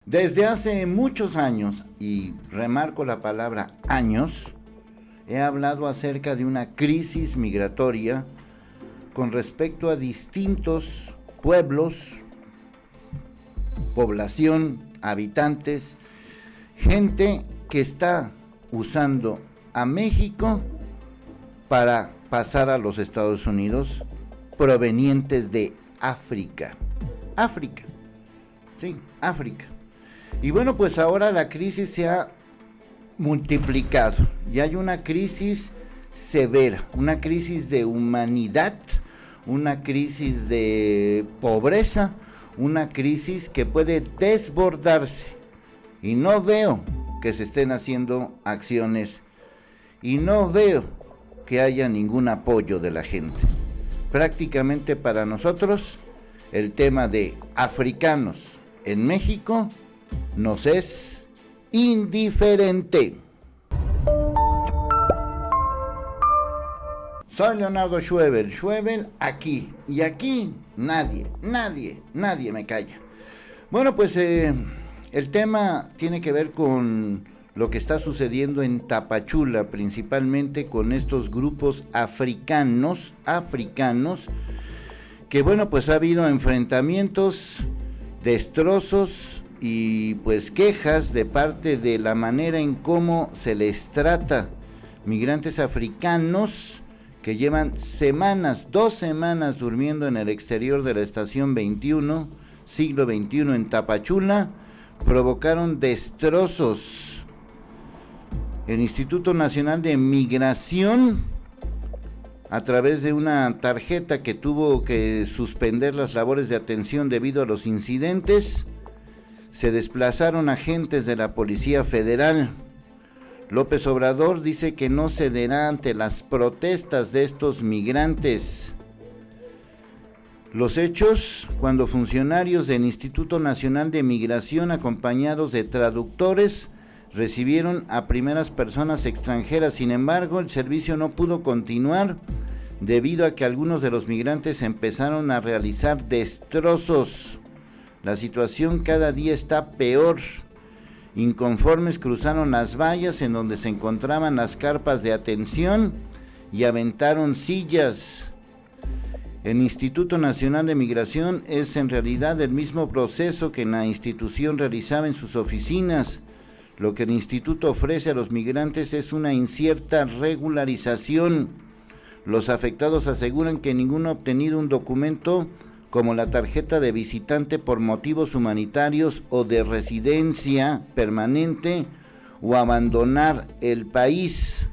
Desde hace muchos años, y remarco la palabra años, he hablado acerca de una crisis migratoria con respecto a distintos pueblos, población, habitantes, gente que está usando a México para pasar a los Estados Unidos provenientes de África. África. Sí, África. Y bueno, pues ahora la crisis se ha multiplicado y hay una crisis severa, una crisis de humanidad, una crisis de pobreza, una crisis que puede desbordarse. Y no veo que se estén haciendo acciones y no veo que haya ningún apoyo de la gente. Prácticamente para nosotros el tema de africanos en México nos es indiferente. Soy Leonardo Schwebel aquí, y aquí nadie me calla. Bueno, pues el tema tiene que ver con lo que está sucediendo en Tapachula, principalmente con estos grupos africanos, que bueno, pues ha habido enfrentamientos, destrozos y pues quejas de parte de la manera en cómo se les trata. Migrantes africanos que llevan 2 semanas durmiendo en el exterior de la estación 21, siglo XXI en Tapachula, provocaron destrozos. El Instituto Nacional de Migración, a través de una tarjeta que tuvo que suspender las labores de atención debido a los incidentes, se desplazaron agentes de la Policía Federal. López Obrador dice que no cederá ante las protestas de estos migrantes. Los hechos, cuando funcionarios del Instituto Nacional de Migración, acompañados de traductores, recibieron a primeras personas extranjeras. Sin embargo, el servicio no pudo continuar debido a que algunos de los migrantes empezaron a realizar destrozos. La situación cada día está peor. Inconformes cruzaron las vallas en donde se encontraban las carpas de atención y aventaron sillas. El Instituto Nacional de Migración es en realidad el mismo proceso que la institución realizaba en sus oficinas. Lo que el instituto ofrece a los migrantes es una incierta regularización. Los afectados aseguran que ninguno ha obtenido un documento como la tarjeta de visitante por motivos humanitarios o de residencia permanente o abandonar el país.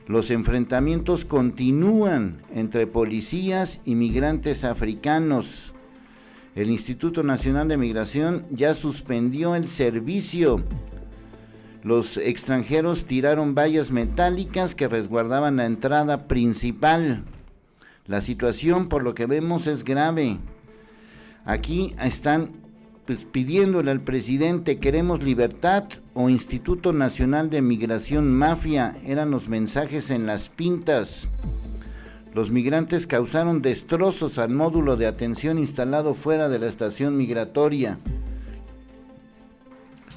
Los enfrentamientos continúan entre policías y migrantes africanos. El Instituto Nacional de Migración ya suspendió el servicio. Los extranjeros tiraron vallas metálicas que resguardaban la entrada principal. La situación, por lo que vemos, es grave. Aquí están pidiéndole al presidente: queremos libertad o Instituto Nacional de Migración mafia, eran los mensajes en las pintas. Los migrantes causaron destrozos al módulo de atención instalado fuera de la estación migratoria.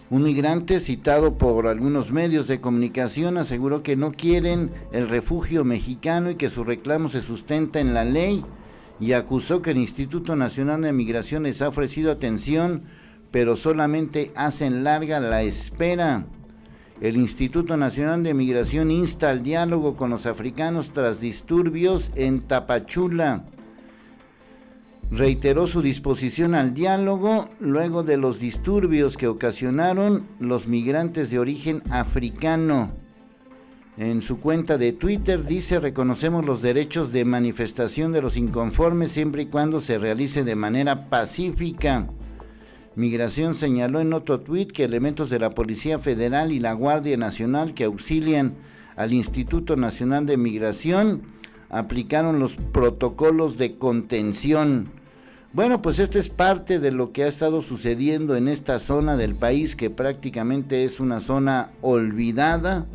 Un migrante citado por algunos medios de comunicación aseguró que no quieren el refugio mexicano y que su reclamo se sustenta en la ley, y acusó que el Instituto Nacional de Migración les ha ofrecido atención, pero solamente hacen larga la espera. El Instituto Nacional de Migración insta al diálogo con los africanos tras disturbios en Tapachula. Reiteró su disposición al diálogo luego de los disturbios que ocasionaron los migrantes de origen africano. En su cuenta de Twitter dice: reconocemos los derechos de manifestación de los inconformes siempre y cuando se realice de manera pacífica. Migración señaló en otro tuit que elementos de la Policía Federal y la Guardia Nacional que auxilian al Instituto Nacional de Migración aplicaron los protocolos de contención. Bueno, pues esto es parte de lo que ha estado sucediendo en esta zona del país, que prácticamente es una zona olvidada,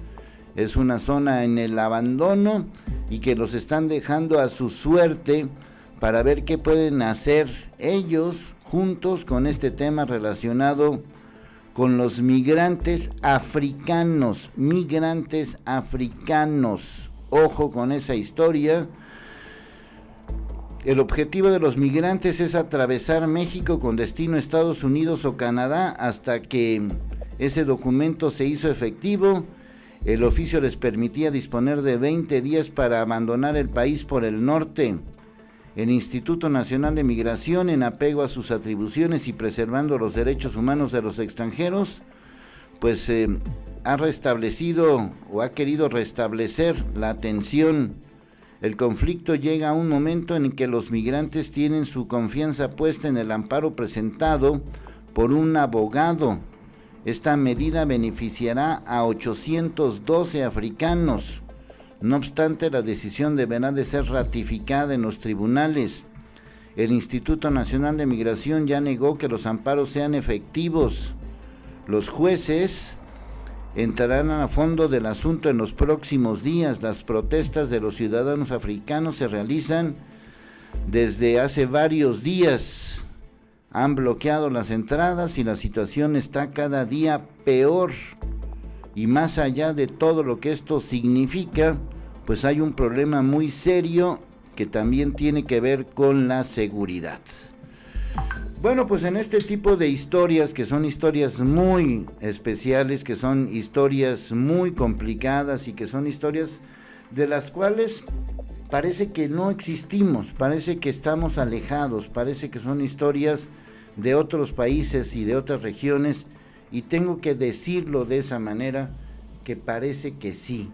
es una zona en el abandono y que los están dejando a su suerte para ver qué pueden hacer ellos juntos con este tema relacionado con los migrantes africanos, Ojo con esa historia. El objetivo de los migrantes es atravesar México con destino a Estados Unidos o Canadá. Hasta que ese documento se hizo efectivo, el oficio les permitía disponer de 20 días para abandonar el país por el norte. El Instituto Nacional de Migración, en apego a sus atribuciones y preservando los derechos humanos de los extranjeros, pues ha restablecido o ha querido restablecer la atención. El conflicto llega a un momento en que los migrantes tienen su confianza puesta en el amparo presentado por un abogado. Esta medida beneficiará a 812 africanos. No obstante, la decisión deberá de ser ratificada en los tribunales. El Instituto Nacional de Migración ya negó que los amparos sean efectivos. Los jueces entrarán a fondo del asunto en los próximos días. Las protestas de los ciudadanos africanos se realizan desde hace varios días. Han bloqueado las entradas y la situación está cada día peor. Y más allá de todo lo que esto significa, pues hay un problema muy serio que también tiene que ver con la seguridad. Bueno, pues en este tipo de historias, que son historias muy especiales, que son historias muy complicadas y que son historias de las cuales parece que no existimos, parece que estamos alejados, parece que son historias de otros países y de otras regiones, y tengo que decirlo de esa manera, que parece que sí.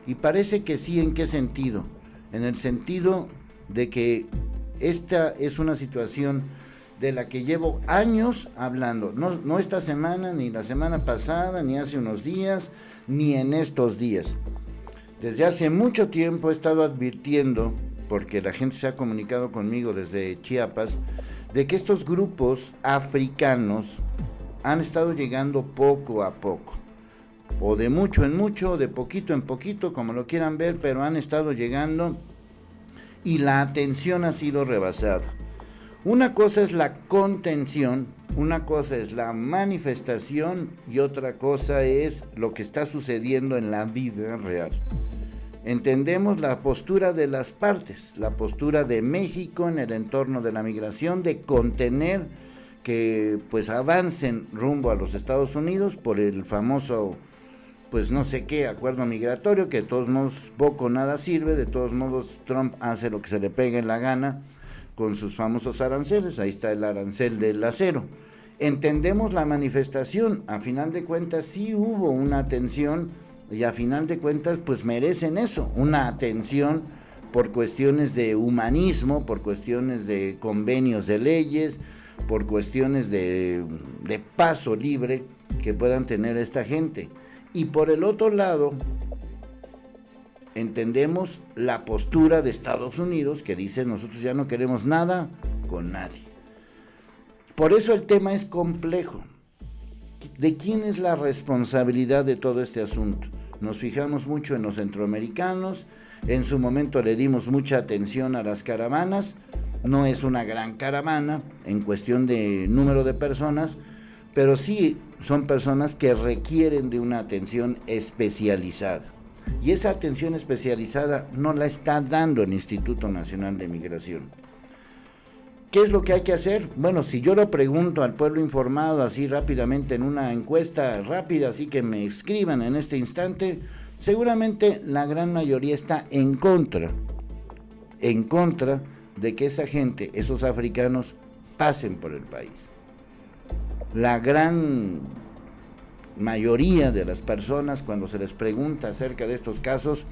Y parece que sí, ¿en qué sentido? En el sentido de que esta es una situación de la que llevo años hablando, no esta semana, ni la semana pasada, ni hace unos días, ni en estos días. Desde hace mucho tiempo he estado advirtiendo, porque la gente se ha comunicado conmigo desde Chiapas, de que estos grupos africanos han estado llegando poco a poco, o de mucho en mucho, de poquito en poquito, como lo quieran ver, pero han estado llegando y la atención ha sido rebasada. Una cosa es la contención, una cosa es la manifestación y otra cosa es lo que está sucediendo en la vida real. Entendemos la postura de las partes, la postura de México en el entorno de la migración, de contener que pues avancen rumbo a los Estados Unidos por el famoso, pues no sé qué, acuerdo migratorio, que de todos modos poco o nada sirve. De todos modos Trump hace lo que se le pegue en la gana con sus famosos aranceles. Ahí está el arancel del acero. Entendemos la manifestación, a final de cuentas sí hubo una atención y a final de cuentas pues merecen eso, una atención por cuestiones de humanismo, por cuestiones de convenios de leyes, por cuestiones de paso libre que puedan tener esta gente. Y por el otro lado, entendemos la postura de Estados Unidos, que dice: nosotros ya no queremos nada con nadie. Por eso el tema es complejo. ¿De quién es la responsabilidad de todo este asunto? Nos fijamos mucho en los centroamericanos, en su momento le dimos mucha atención a las caravanas. No es una gran caravana en cuestión de número de personas, pero sí son personas que requieren de una atención especializada. Y esa atención especializada no la está dando el Instituto Nacional de Migración. ¿Qué es lo que hay que hacer? Bueno, si yo lo pregunto al pueblo informado así rápidamente en una encuesta rápida, así que me escriban en este instante, seguramente la gran mayoría está en contra de que esa gente, esos africanos, pasen por el país. La gran mayoría de las personas, cuando se les pregunta acerca de estos casos,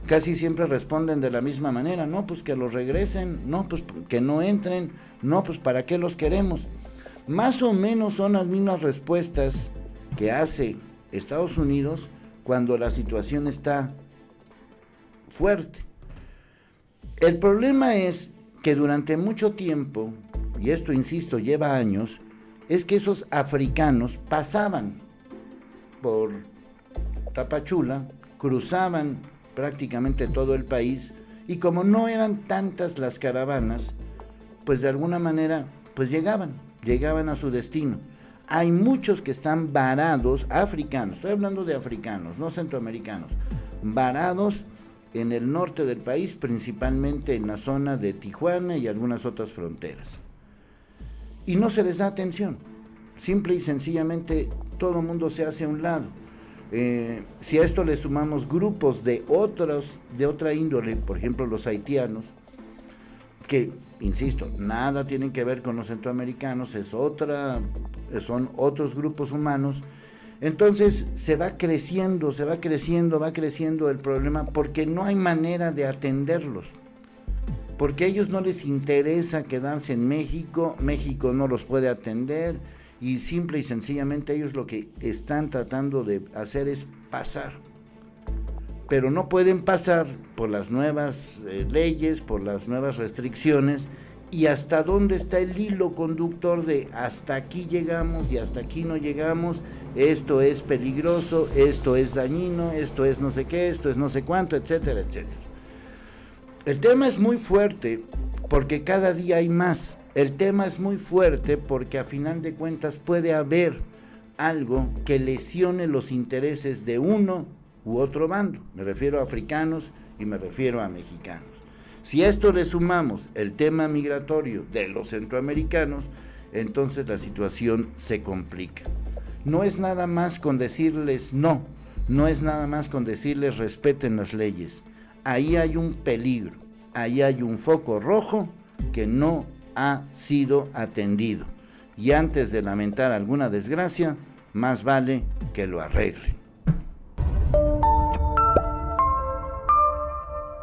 casi siempre responden de la misma manera: no, pues que los regresen, no, pues que no entren, no, pues para qué los queremos. Más o menos son las mismas respuestas que hace Estados Unidos cuando la situación está fuerte. El problema es que durante mucho tiempo, y esto insisto, lleva años, es que esos africanos pasaban por Tapachula, cruzaban prácticamente todo el país, y como no eran tantas las caravanas, pues de alguna manera pues llegaban a su destino. hay muchos que están varados, africanos, estoy hablando de africanos, no centroamericanos, varados en el norte del país, principalmente en la zona de Tijuana y algunas otras fronteras. Y no se les da atención, simple y sencillamente todo el mundo se hace a un lado. Si a esto le sumamos grupos de otra índole, por ejemplo los haitianos, que, insisto, nada tienen que ver con los centroamericanos, son otros grupos humanos, entonces va creciendo el problema porque no hay manera de atenderlos, porque a ellos no les interesa quedarse en México, México no los puede atender, y simple y sencillamente ellos lo que están tratando de hacer es pasar, pero no pueden pasar por las nuevas leyes, por las nuevas restricciones, y hasta dónde está el hilo conductor de hasta aquí llegamos y hasta aquí no llegamos, esto es peligroso, esto es dañino, esto es no sé qué, esto es no sé cuánto, etcétera, etcétera. El tema es muy fuerte porque cada día hay más. El tema es muy fuerte porque a final de cuentas puede haber algo que lesione los intereses de uno u otro bando. Me refiero a africanos y me refiero a mexicanos. Si a esto le sumamos el tema migratorio de los centroamericanos, entonces la situación se complica. No es nada más con decirles no es nada más con decirles respeten las leyes. Ahí hay un peligro, ahí hay un foco rojo que no ha sido atendido. Y antes de lamentar alguna desgracia, más vale que lo arreglen.